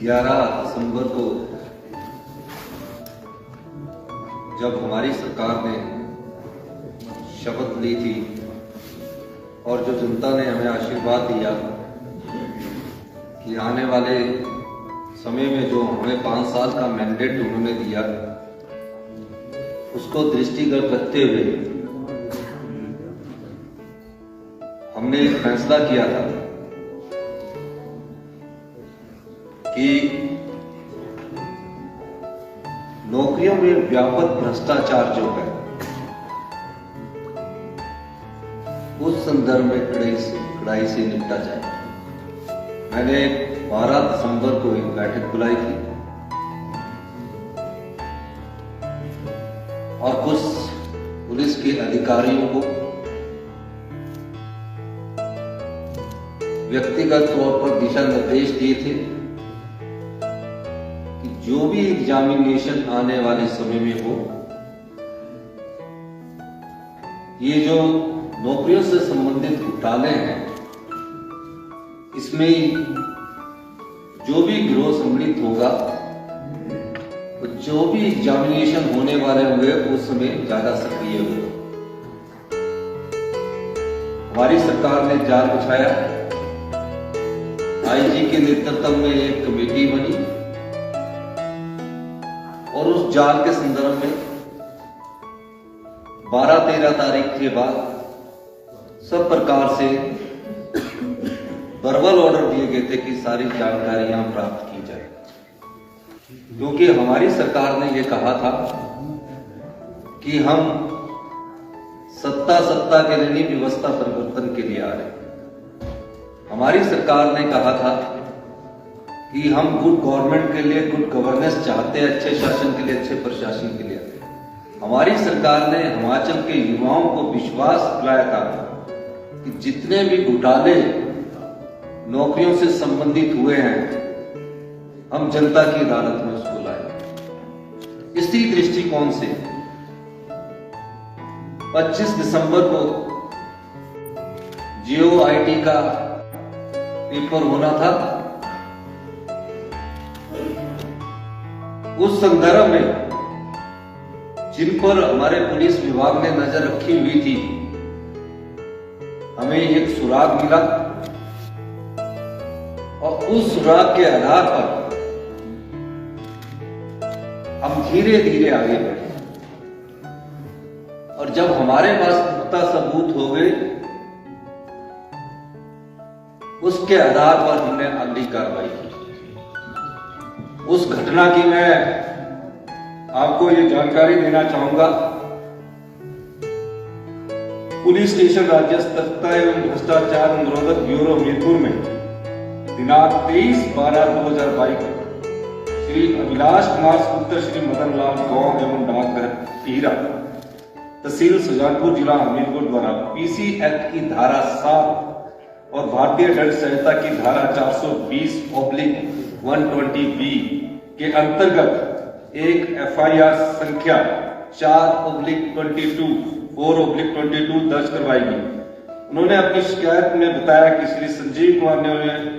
11 दिसंबर को जब हमारी सरकार ने शपथ ली थी और जो जनता ने हमें आशीर्वाद दिया कि आने वाले समय में जो हमें 5 साल का मैंडेट उन्होंने दिया, उसको दृष्टिगत रखते हुए हमने एक फैसला किया था कि नौकरियों में व्यापक भ्रष्टाचार जो है उस संदर्भ में कड़ाई से निपटा जाए। मैंने 12 दिसंबर को एक बैठक बुलाई थी और कुछ पुलिस के अधिकारियों को व्यक्तिगत तौर पर दिशा निर्देश दिए थे कि जो भी एग्जामिनेशन आने वाले समय में हो, ये जो नौकरियों से संबंधित घोटाले हैं, इसमें जो भी गिरोह सम्मिलित होगा, जो भी एग्जामिनेशन होने वाले होंगे उसमें ज्यादा सक्रिय होगा। हमारी सरकार ने जाल बिछाया, आईजी के नेतृत्व में एक कमेटी बनी और उस जाल के संदर्भ में 12-13 तारीख के बाद सब प्रकार से वर्बल ऑर्डर दिए गए थे कि सारी जानकारियां प्राप्त की जाए, क्योंकि हमारी सरकार ने यह कहा था कि हम सत्ता के लिए नहीं, व्यवस्था परिवर्तन के लिए आ रहे हैं। हमारी सरकार ने कहा था कि हम गुड गवर्नमेंट के लिए, गुड गवर्नेंस चाहते हैं, अच्छे शासन के लिए, अच्छे प्रशासन के लिए। हमारी सरकार ने हिमाचल के युवाओं को विश्वास दिलाया था कि जितने भी घोटाले नौकरियों से संबंधित हुए हैं, हम जनता की अदालत में उसको लाएंगे। इसी दृष्टिकोण से 25 दिसंबर को JOIT का पेपर होना था। उस संदर्भ में जिन पर हमारे पुलिस विभाग ने नजर रखी हुई थी, हमें एक सुराग मिला और उस सुराग के आधार पर हम धीरे धीरे आगे बढ़े और जब हमारे पास पुख्ता सबूत हो गए, उसके आधार पर हमने अगली कार्रवाई की। उस घटना की मैं आपको ये जानकारी देना चाहूंगा। पुलिस स्टेशन राज्य सतर्कता एवं भ्रष्टाचार निरोधक ब्यूरो हमीरपुर में दिनांक 23/12/2022 को श्री अभिलाष कुमार पुत्र श्री मदन लाल गांव एवं डाकघर टीहरा, तहसील सुजानपुर, जिला हमीरपुर द्वारा PC एक्ट की धारा 7 और भारतीय दंड संहिता की धारा 420/120B के अंतर्गत एक FIR संख्या 4/22 दर्ज करवाई गई। उन्होंने अपनी शिकायत में बताया कि श्री संजीव कुमार ने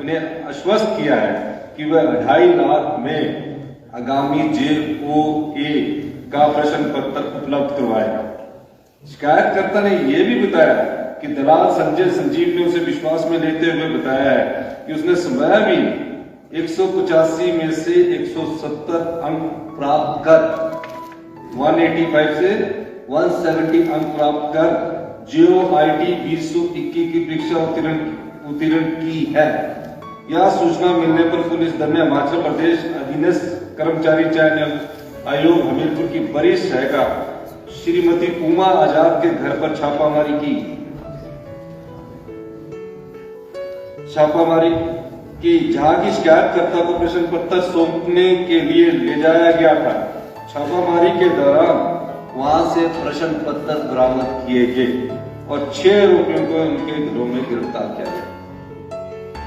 उन्हें आश्वस्त किया है कि वह 2.5 लाख में आगामी JOA का प्रश्न पत्र उपलब्ध करवाएगा। शिकायतकर्ता ने यह भी बताया कि दलाल संजय संजीव ने उसे विश्वास में लेते हुए बताया है कि उसने स्वयं भी 185 में से 170 अंक प्राप्त कर 185 से 170 अंक प्राप्त कर JOIT 2021 की परीक्षा उत्तीर्ण की है। यह सूचना मिलने पर पुलिस दल ने हिमाचल प्रदेश अधीनस्थ कर्मचारी चयन आयोग हमीरपुर की वरिष्ठ सहायिका श्रीमती उमा आजाद के घर पर छापामारी की, जहां की शिकायतकर्ता को प्रश्न पत्र सौंपने के लिए ले जाया गया था। छापामारी के दौरान वहां से प्रश्न पत्र बरामद किए गए और 6 आरोपियों को उनके घरों में गिरफ्तार किया गया।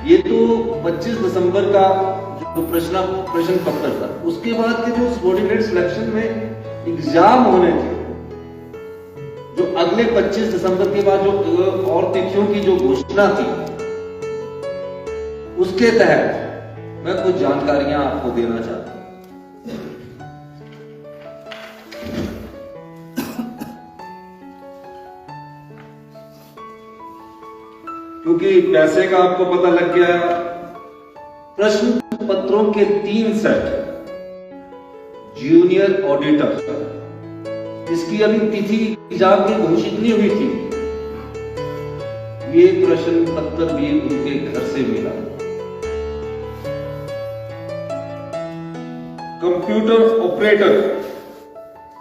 ये तो 25 दिसंबर का जो प्रश्न पत्र था। उसके बाद के जो सबऑर्डिनेट सिलेक्शन में एग्जाम होने थे, जो अगले 25 दिसंबर के बाद जो और तिथियों की जो घोषणा थी, उसके तहत मैं कुछ जानकारियां आपको देना चाहता हूं। क्योंकि पैसे का आपको पता लग गया, प्रश्न पत्रों के 3 सेट, जूनियर ऑडिटर, इसकी अभी तिथि एग्जाम की घोषित नहीं हुई थी। ये प्रश्न पत्र भी उनके घर से मिला। कंप्यूटर ऑपरेटर,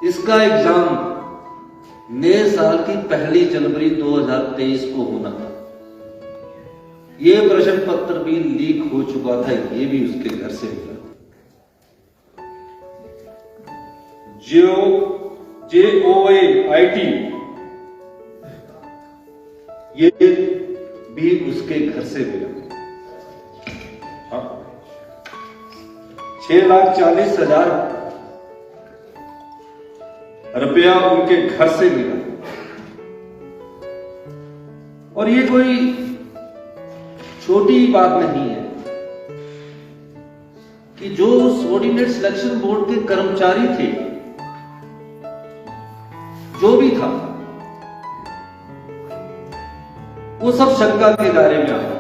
इसका एग्जाम नए साल की 1 जनवरी 2023 को होना था। ये प्रश्न पत्र भी लीक हो चुका था, ये भी उसके घर से मिला। JOA-IT, ये भी उसके घर से मिला। 6,40,000 रुपया उनके घर से मिला। और ये कोई छोटी बात नहीं है कि जो सबऑर्डिनेट सिलेक्शन बोर्ड के कर्मचारी थे, जो भी था, वो सब शंका के दायरे में आया।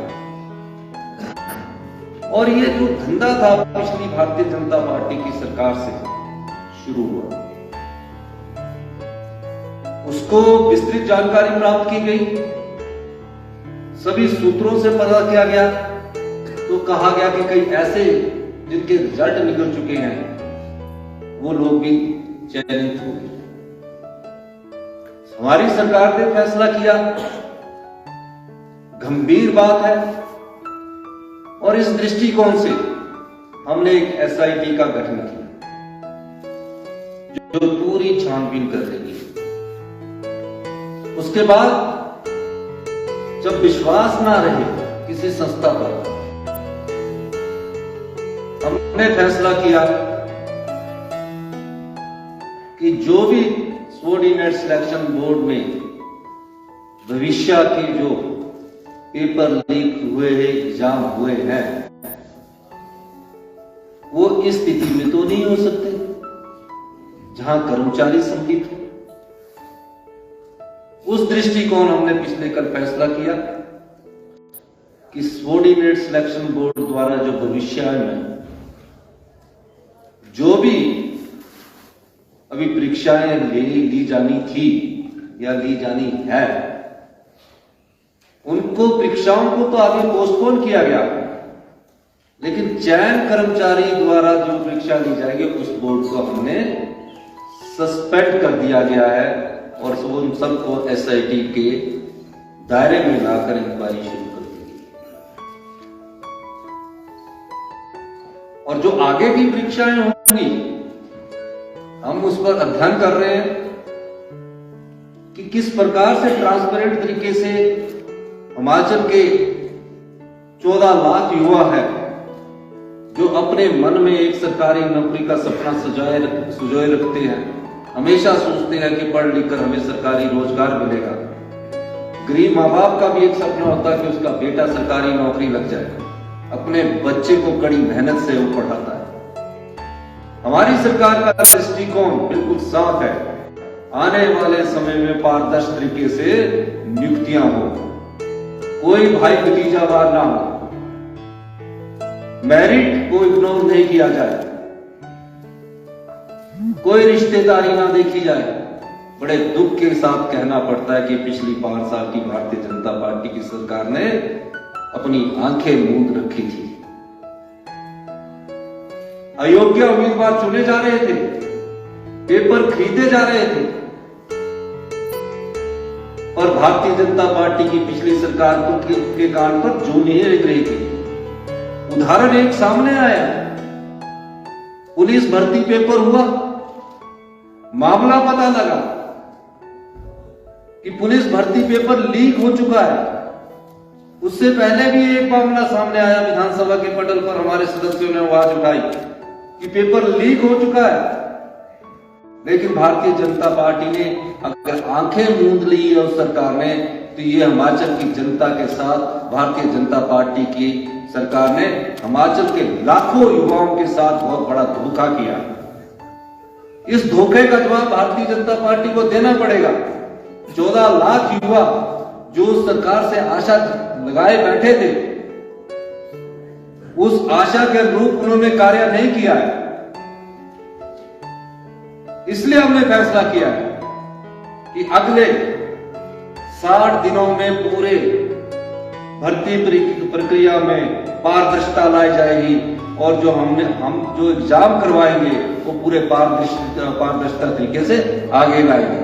और ये जो धंधा था पिछली भारतीय जनता पार्टी की सरकार से शुरू हुआ, उसको विस्तृत जानकारी प्राप्त की गई, सभी सूत्रों से पता किया गया। तो कहा गया कि कई ऐसे जिनके रिजल्ट निकल चुके हैं, वो लोग भी चयनित हो गए। हमारी सरकार ने फैसला किया, गंभीर बात है, और इस दृष्टिकोण से हमने एक SIT का गठन किया, जो पूरी छानबीन कर रही है। उसके बाद जब विश्वास ना रहे किसी संस्था पर, हमने फैसला किया कि जो भी सबऑर्डिनेट सिलेक्शन बोर्ड में भविष्य के जो पेपर लीक हुए हैं, एग्जाम हुए हैं, वो इस स्थिति में तो नहीं हो सकते जहां कर्मचारी सम्मिलित हो। उस दृष्टिकोण हमने पिछले कल फैसला किया कि सबऑर्डिनेट सिलेक्शन बोर्ड द्वारा जो भविष्य में जो भी अभी परीक्षाएं ली जानी थी या ली जानी है, उनको परीक्षाओं को तो आगे पोस्टपोन किया गया, लेकिन चयन कर्मचारी द्वारा जो परीक्षा ली जाएगी उस बोर्ड को हमने सस्पेंड कर दिया गया है और उन सबको SIT के दायरे में लाकर इंक्वायरी शुरू कर दी गई। और जो आगे की परीक्षाएं होंगी, हम उस पर अध्ययन कर रहे हैं कि किस प्रकार से ट्रांसपेरेंट तरीके से हिमाचल के 14 लाख युवा है जो अपने मन में एक सरकारी नौकरी का सपना सुजोए रखते हैं, हमेशा सोचते हैं कि पढ़ लिख कर हमें सरकारी रोजगार मिलेगा। गरीब माँ बाप का भी एक सपना होता है कि उसका बेटा सरकारी नौकरी लग जाए, अपने बच्चे को कड़ी मेहनत से वो पढ़ाता है। हमारी सरकार का दृष्टिकोण बिल्कुल साफ है, आने वाले समय में पारदर्शी तरीके से नियुक्तियां हो, कोई भाई भतीजावार ना हो, मेरिट को इग्नोर नहीं किया जाए, कोई रिश्तेदारी ना देखी जाए। बड़े दुख के साथ कहना पड़ता है कि पिछली 5 साल की भारतीय जनता पार्टी की सरकार ने अपनी आंखें मूंद रखी थी। अयोग्य उम्मीदवार चुने जा रहे थे, पेपर खरीदे जा रहे थे, और भारतीय जनता पार्टी की पिछली सरकार के कान पर जूं नहीं लग रही थी। उदाहरण एक सामने आया, पुलिस भर्ती पेपर हुआ, मामला पता लगा कि पुलिस भर्ती पेपर लीक हो चुका है। उससे पहले भी एक मामला सामने आया, विधानसभा के पटल पर हमारे सदस्यों ने आवाज उठाई कि पेपर लीक हो चुका है, लेकिन भारतीय जनता पार्टी ने अगर आंखें मूंद ली है उस सरकार ने, तो ये हिमाचल की जनता के साथ भारतीय जनता पार्टी की सरकार ने हिमाचल के लाखों युवाओं के साथ बहुत बड़ा धोखा किया। इस धोखे का जवाब भारतीय जनता पार्टी को देना पड़ेगा। 14 लाख युवा जो सरकार से आशा लगाए बैठे थे, उस आशा के अनुरूप उन्होंने कार्य नहीं किया है। इसलिए हमने फैसला किया है कि अगले 60 दिनों में पूरे भर्ती प्रक्रिया में पारदर्शिता लाई जाएगी और जो हम जो एग्जाम करवाएंगे वो पूरे पारदर्शिता तरीके से आगे लाएंगे।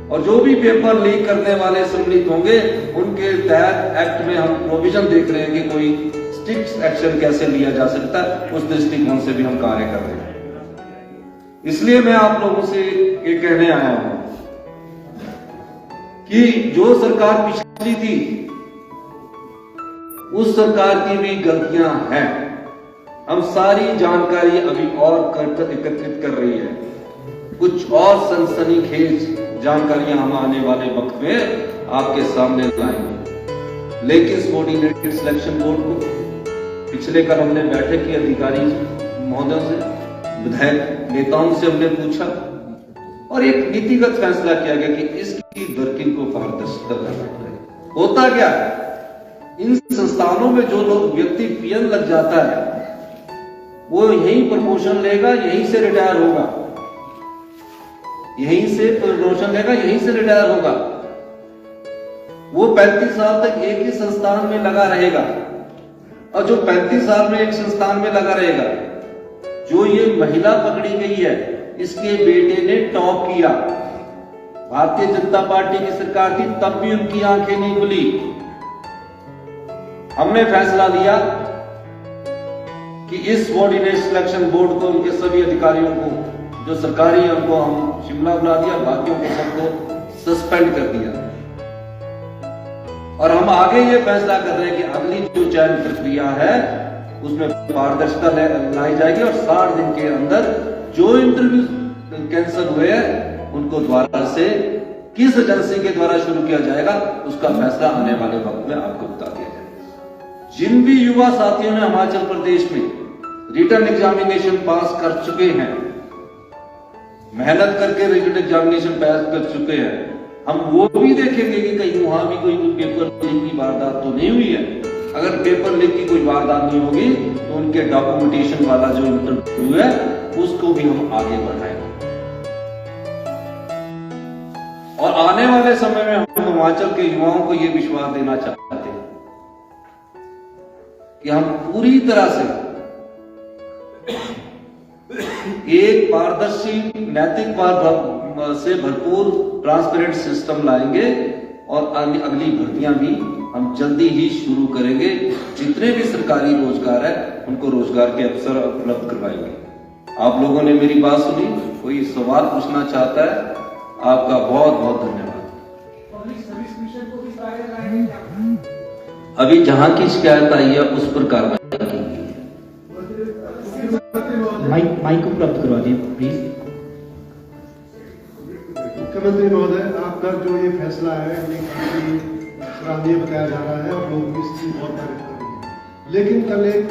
और जो भी पेपर लीक करने वाले सम्मिलित होंगे उनके तहत एक्ट में हम प्रोविजन देख रहे हैं कि कोई स्ट्रिक्ट एक्शन कैसे लिया जा सकता है, उस दृष्टिकोण से भी हम कार्य कर रहे हैं। इसलिए मैं आप लोगों से ये कहने आया हूं कि जो सरकार पिछली थी उस सरकार की भी गलतियां हैं। हम सारी जानकारी अभी और एकत्रित कर रही है। कुछ और सनसनीखेज जानकारियां हम आने वाले वक्त में आपके सामने लाएंगे। लेकिन सबॉर्डिनेटेड सिलेक्शन बोर्ड को पिछले कल हमने बैठक की, अधिकारी महोदयों से, विधायक नेताओं से हमने पूछा और एक नीतिगत फैसला किया गया कि इसकी वर्किंग को पारदर्शिता करना पड़ेगा। होता क्या है, इन संस्थानों में जो लोग व्यक्ति पीएन लग जाता है वो यहीं प्रमोशन लेगा, यहीं से रिटायर होगा, यहीं से प्रमोशन लेगा, यहीं से रिटायर होगा। वो 35 साल तक एक ही संस्थान में लगा रहेगा। और जो 35 साल में एक संस्थान में लगा रहेगा, जो ये महिला पकड़ी गई है, इसके बेटे ने टॉप किया। भारतीय जनता पार्टी की सरकार थी तब भी उनकी आंखें नहीं खुली। हमने फैसला लिया कि इस सबॉर्डिनेट सिलेक्शन बोर्ड को, उनके सभी अधिकारियों को जो सरकारी है उनको हम शिमला बुला दिया, बाकियों को सबको सस्पेंड कर दिया। और हम आगे ये फैसला कर रहे हैं कि अगली जो चयन प्रक्रिया है उसमें पारदर्शिता लाई जाएगी और 60 दिन के अंदर जो इंटरव्यू कैंसिल हुए हैं उनको द्वारा से किस एजेंसी के द्वारा शुरू किया जाएगा उसका फैसला आने वाले वक्त में आपको बता दिया जाएगा। जिन भी युवा साथियों ने हिमाचल प्रदेश में रिटन एग्जामिनेशन पास कर चुके हैं, मेहनत करके रिटन एग्जामिनेशन पास कर चुके हैं, हम वो भी देखेंगे कि कहीं वहां भी कोई पेपर लीक की वारदात तो नहीं हुई है। अगर पेपर लीक की कोई वारदात नहीं होगी तो उनके डॉक्यूमेंटेशन वाला जो इंटरव्यू है उसको भी हम आगे बढ़ाएंगे। और आने वाले समय में हम हिमाचल के युवाओं को यह विश्वास देना चाहते हैं कि हम पूरी तरह से एक पारदर्शी, नैतिक से भरपूर ट्रांसपेरेंट सिस्टम लाएंगे और अगली भर्तियां भी हम जल्दी ही शुरू करेंगे। जितने भी सरकारी रोजगार है उनको रोजगार के अवसर उपलब्ध करवाएंगे। आप लोगों ने मेरी बात सुनी, कोई सवाल पूछना चाहता है? आपका बहुत बहुत धन्यवाद। अभी जहां की शिकायत आई है उस पर कार्रवाई की। माइक उपलब्ध करवा दिए प्लीज। मुख्यमंत्री महोदय, आपका जो ये फैसला है ये काफी सराहनीय बताया जा रहा है और लोग भी इसकी बहुत तारीफ कर रहे हैं। लेकिन कल एक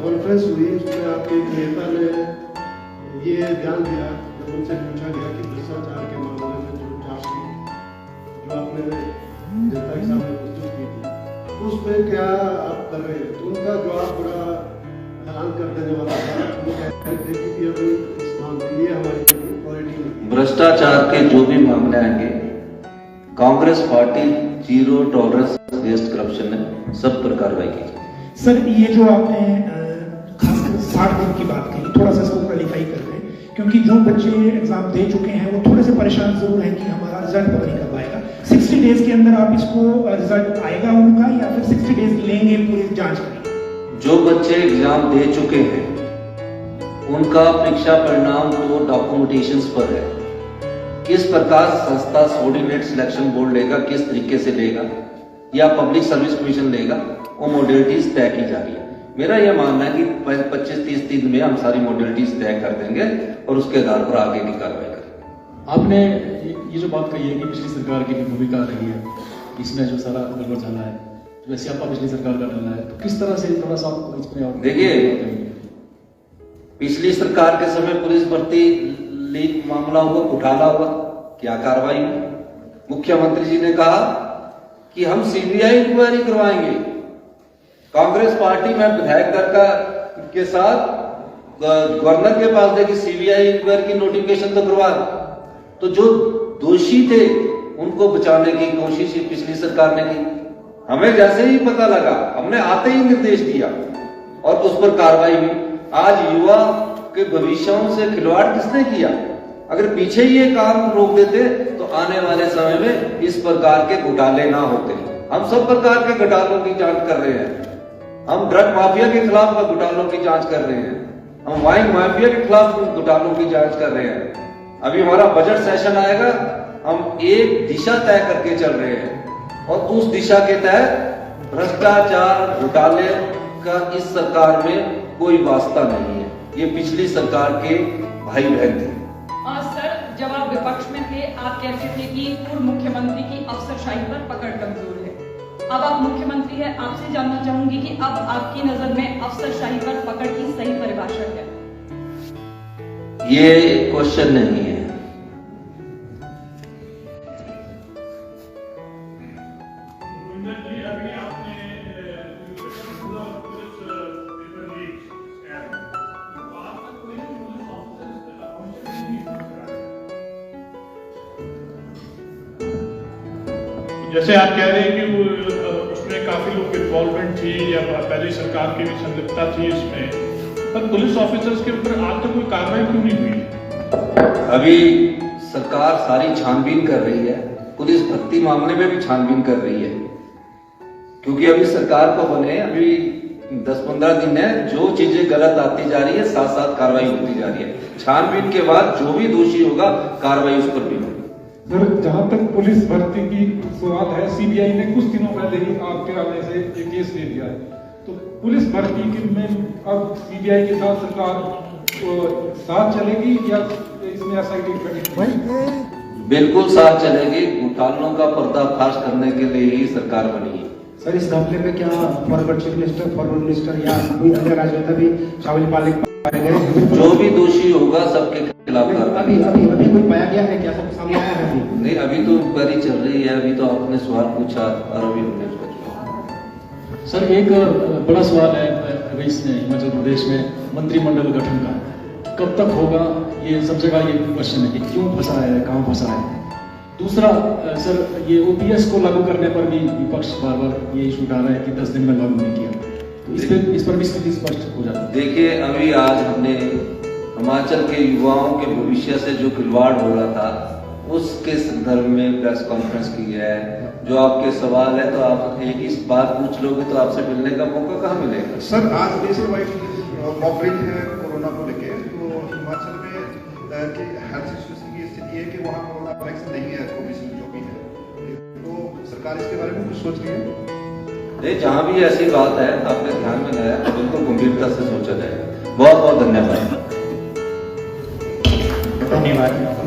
कॉन्फ्रेंस हुई, उसमें आपके एक नेता ने ये ध्यान दिया, जब उनसे पूछा गया कि भ्रष्टाचार के मामले में जो जांच की, जो आपने जनता के सामने प्रस्तुत की थी, उस पर क्या आप कर रहे हैं? तो उनका जवाब बड़ा हैरान कर देने वाला था। वो कहते थे कि अभी इस मामले में हमारी क्वालिटी नहीं। भ्रष्टाचार के जो भी मामले आएंगे, Congress party zero tolerance against corruption है, सब पर कार्रवाई की जाए। सर, ये जो आपने खासकर 60 दिन की बात कही, थोड़ा सा इसको क्वालिफाई कर रहे हैं, क्योंकि जो बच्चे एग्जाम दे चुके हैं वो थोड़े से परेशान जरूर हैं कि हमारा रिजल्ट पता नहीं कब आएगा। 60 डेज के अंदर आप इसको रिजल्ट आएगा उनका, या फिर 60 डेज लेंगे पूरी जांच करेंगे? जो बच्चे एग्जाम दे चुके हैं उनका परीक्षा परिणाम तो डॉक्यूमेंटेशंस पर है। किस प्रकार संस्था सबॉर्डिनेट सिलेक्शन बोर्ड लेगा, किस तरीके से लेगा, या पब्लिक सर्विस कमीशन लेगा, वो मॉडलिटीज तय की जा रही है। मेरा यह मानना है कि 25-30 दिन में हम सारी मॉडलिटीज तय कर देंगे और उसके आधार पर आगे की कार्रवाई करेंगे। आपने ये जो बात कही है कि पिछली सरकार की भूमिका रही है इसमें जो सारा गड़बड़ चला है, तो वैसे आपका पिछली सरकार का डला है, तो किस तरह से थोड़ा सा आपको इसमें और देखिए, पिछली सरकार के समय पुलिस भर्ती लीक मामला हुआ, घोटाला हुआ, क्या कार्रवाई हुई? मुख्यमंत्री जी ने कहा कि हम सीबीआई इंक्वायरी करवाएंगे। कांग्रेस पार्टी में विधायक दल के साथ गवर्नर के पास देखी सीबीआई इंक्वायरी की नोटिफिकेशन तो करवा, तो जो दोषी थे उनको बचाने की कोशिश पिछली सरकार ने की। हमें जैसे ही पता लगा, हमने आते ही निर्देश दिया और उस पर कार्रवाई हुई। आज युवा के भविष्यों से खिलवाड़ किसने किया? अगर पीछे ही ये काम रोक देते तो आने वाले समय में इस प्रकार के घोटाले ना होते। हम सब प्रकार के घोटालों की जांच कर रहे हैं। हम ड्रग माफिया के खिलाफ घोटालों की जांच कर रहे हैं, हम वाइन माफिया के खिलाफ घोटालों की जांच कर रहे हैं। अभी हमारा बजट सेशन आएगा, हम एक दिशा तय करके चल रहे हैं और उस दिशा के तहत भ्रष्टाचार घोटाले का इस सरकार में कोई वास्ता नहीं है। ये पिछली सरकार के भाई बहन थे। सर, जब आप विपक्ष में थे, आप कहते थे कि पूर्व मुख्यमंत्री की अफसरशाही पर पकड़ कमजोर है। अब आप मुख्यमंत्री हैं, आपसे जानना चाहूंगी कि अब आपकी नजर में अफसरशाही पर पकड़ की सही परिभाषा क्या है? ये क्वेश्चन नहीं है। जैसे आप कह रहे हैं कि उसमें काफी लोग इन्वॉल्वमेंट थी या पहले सरकार की भी संलिप्तता थी इसमें, पर पुलिस ऑफिसर्स के ऊपर आज तक कोई कार्रवाई क्यों नहीं हुई? अभी सरकार सारी छानबीन कर रही है, पुलिस भर्ती मामले में भी छानबीन कर रही है, क्योंकि अभी सरकार को बने अभी 10-15 दिन है। जो चीजें गलत आती जा रही है, साथ साथ कार्रवाई होती जा रही है। छानबीन के बाद जो भी दोषी होगा कार्रवाई उस पर भी होगी। सर, जहां तक पुलिस भर्ती की सवाल है, सीबीआई ने कुछ दिनों पहले ही आपके आने से एक केस ले लिया है, तो पुलिस भर्ती में अब सीबीआई के साथ सरकार साथ चलेगी या इसमें एसआईटी गठित? बिल्कुल साथ चलेगी। घोटालों का पर्दाफाश करने के लिए ही सरकार बनी है। सर, इस घपले में क्या forward chief minister, forward minister या कोई अन्य राजनेता भी शामिल पाए गए? जो भी दोषी होगा सबके खिलाफ कार्रवाई। अभी कोई पाया गया है क्या? सब सामने आया है? नहीं, अभी तो इंक्वायरी चल रही है। अभी तो आपने सवाल पूछा और अभी हमने उसका जवाब। सर, एक बड़ा सवाल है अभी इसमें हिमाचल प्रदेश में मंत्रिमंडल गठन का कब तक होगा? ये सब जगह ये क्वेश्चन है कि क्यों फंसा है, कहाँ फंसा है। दूसरा सर, ये ओपीएस को लागू करने पर भी विपक्ष बार बार ये इशू उठा रहा है कि 10 दिन में लागू नहीं किया, तो इस पर भी स्थिति स्पष्ट हो जाती है। देखिए, अभी आज हमने हिमाचल के युवाओं के भविष्य से जो खिलवाड़ हो रहा था उसके संदर्भ में प्रेस कॉन्फ्रेंस की है। जो आपके सवाल है, तो आप एक इस बात पूछ लोगे तो आपसे मिलने का मौका कहाँ मिलेगा? सर, आज नेशनल वाइड मॉकड्रिल है कोरोना को लेके, तो हिमाचल में की हेल्थ सिचुएशन की स्थिति है कि वहाँ कोरोना वैक्सीन नहीं है, कोविशील्ड जो भी है, तो सरकार इसके बारे में कुछ सोच रही है? नहीं, जहाँ भी ऐसी बात है आपने ध्यान में लाया तो बिल्कुल गंभीरता से सोचा जाए। बहुत बहुत धन्यवाद। धन्यवाद।